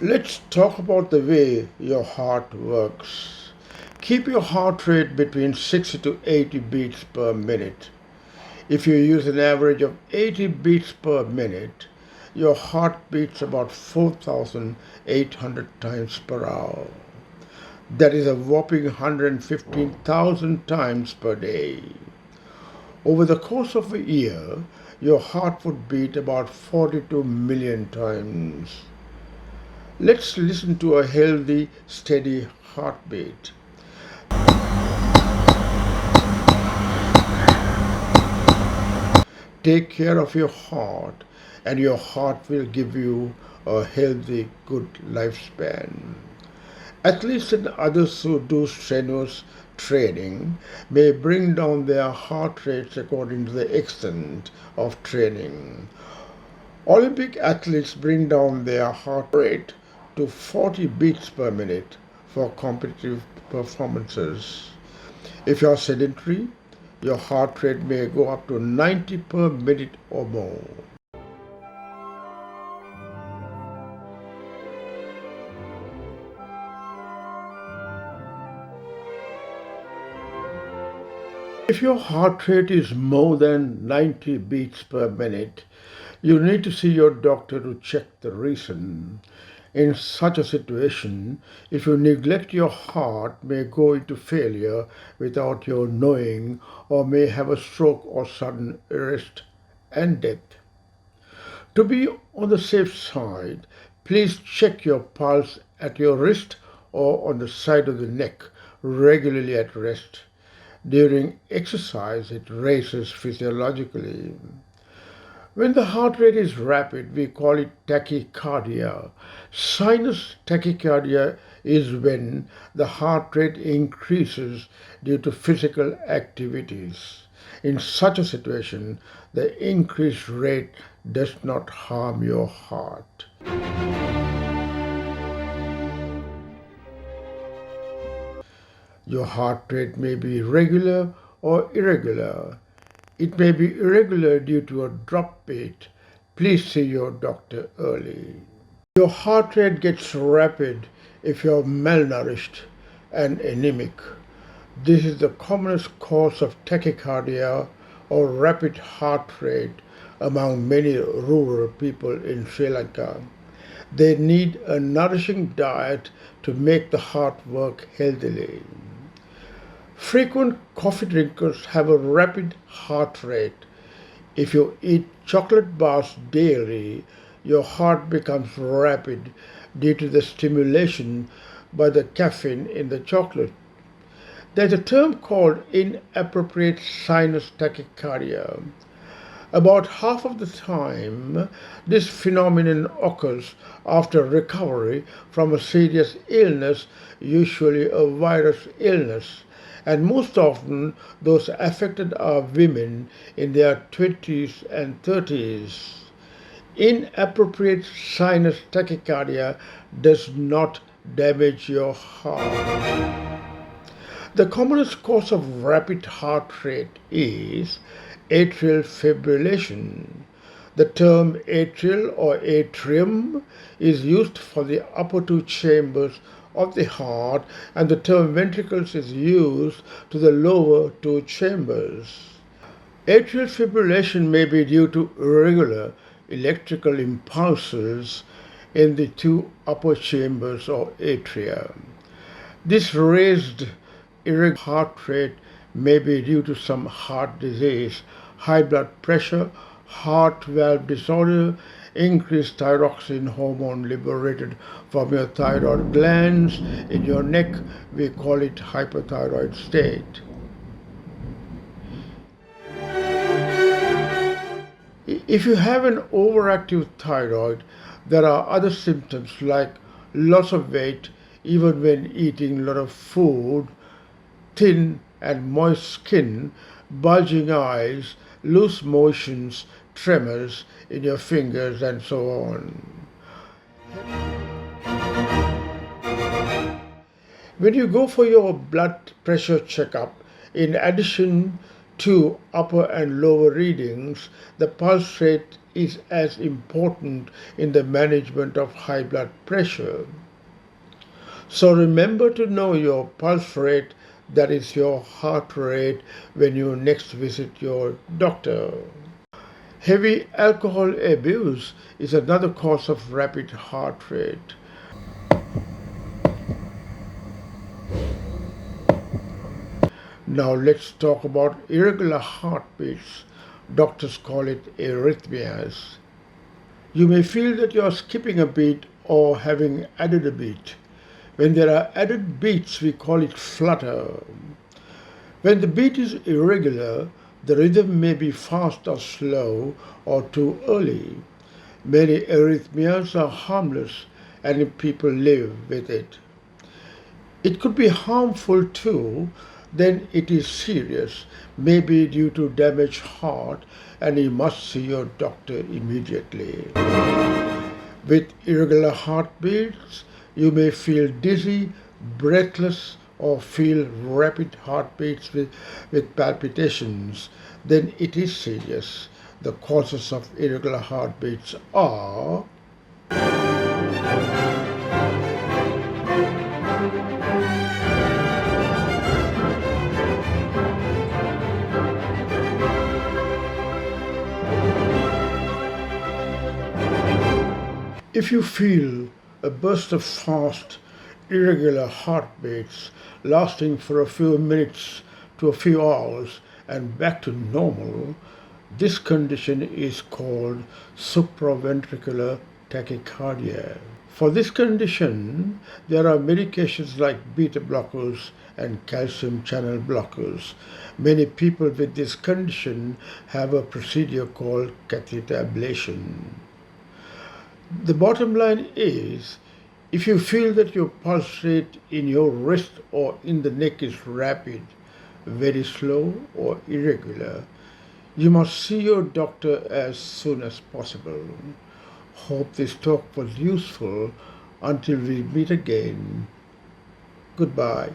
Let's talk about the way your heart works. Keep your heart rate between 60 to 80 beats per minute. If you use an average of 80 beats per minute, your heart beats about 4,800 times per hour. That is a whopping 115,000 times per day. Over the course of a year, your heart would beat about 42 million times. Let's listen to a healthy, steady heartbeat. Take care of your heart, and your heart will give you a healthy, good lifespan. Athletes and others who do strenuous training may bring down their heart rates according to the extent of training. Olympic athletes bring down their heart rate to 40 beats per minute for competitive performances. If you are sedentary, your heart rate may go up to 90 per minute or more. If your heart rate is more than 90 beats per minute, you need to see your doctor to check the reason. In such a situation, if you neglect your heart may go into failure without your knowing or may have a stroke or sudden arrest and death. To be on the safe side, please check your pulse at your wrist or on the side of the neck regularly at rest. During exercise, it races physiologically. When the heart rate is rapid, we call it tachycardia. Sinus tachycardia is when the heart rate increases due to physical activities. In such a situation, the increased rate does not harm your heart. Your heart rate may be regular or irregular. It may be irregular due to a drop beat. Please see your doctor early. Your heart rate gets rapid if you're malnourished and anemic. This is the commonest cause of tachycardia or rapid heart rate among many rural people in Sri Lanka. They need a nourishing diet to make the heart work healthily. Frequent coffee drinkers have a rapid heart rate. If you eat chocolate bars daily, your heart becomes rapid due to the stimulation by the caffeine in the chocolate. There's a term called inappropriate sinus tachycardia. About half of the time, this phenomenon occurs after recovery from a serious illness, usually a virus illness, and most often those affected are women in their 20s and 30s. Inappropriate sinus tachycardia does not damage your heart. The commonest cause of rapid heart rate is atrial fibrillation. The term atrial or atrium is used for the upper two chambers of the heart, and the term ventricles is used to the lower two chambers. Atrial fibrillation may be due to irregular electrical impulses in the two upper chambers or atria. This raised irregular heart rate may be due to some heart disease, high blood pressure, heart valve disorder, increased thyroxine hormone liberated from your thyroid glands in your neck. We call it hypothyroid state. If you have an overactive thyroid, there are other symptoms like loss of weight even when eating a lot of food, thin and moist skin, bulging eyes, loose motions, tremors in your fingers, and so on. When you go for your blood pressure checkup, in addition to upper and lower readings, the pulse rate is as important in the management of high blood pressure. So remember to know your pulse rate, that is your heart rate, when you next visit your doctor. Heavy alcohol abuse is another cause of rapid heart rate. Now let's talk about irregular heartbeats. Doctors call it arrhythmias. You may feel that you are skipping a beat or having added a beat. When there are added beats, we call it flutter. When the beat is irregular, the rhythm may be fast or slow or too early. Many arrhythmias are harmless and people live with it. It could be harmful too, then it is serious, maybe due to damaged heart, and you must see your doctor immediately. With irregular heartbeats, you may feel dizzy, breathless, or feel rapid heartbeats with palpitations. Then it is serious. The causes of irregular heartbeats are if you feel a burst of fast, irregular heartbeats lasting for a few minutes to a few hours and back to normal, this condition is called supraventricular tachycardia. For this condition, there are medications like beta blockers and calcium channel blockers. Many people with this condition have a procedure called catheter ablation. The bottom line is, if you feel that your pulse rate in your wrist or in the neck is rapid, very slow or irregular, you must see your doctor as soon as possible. Hope this talk was useful. Until we meet again, goodbye.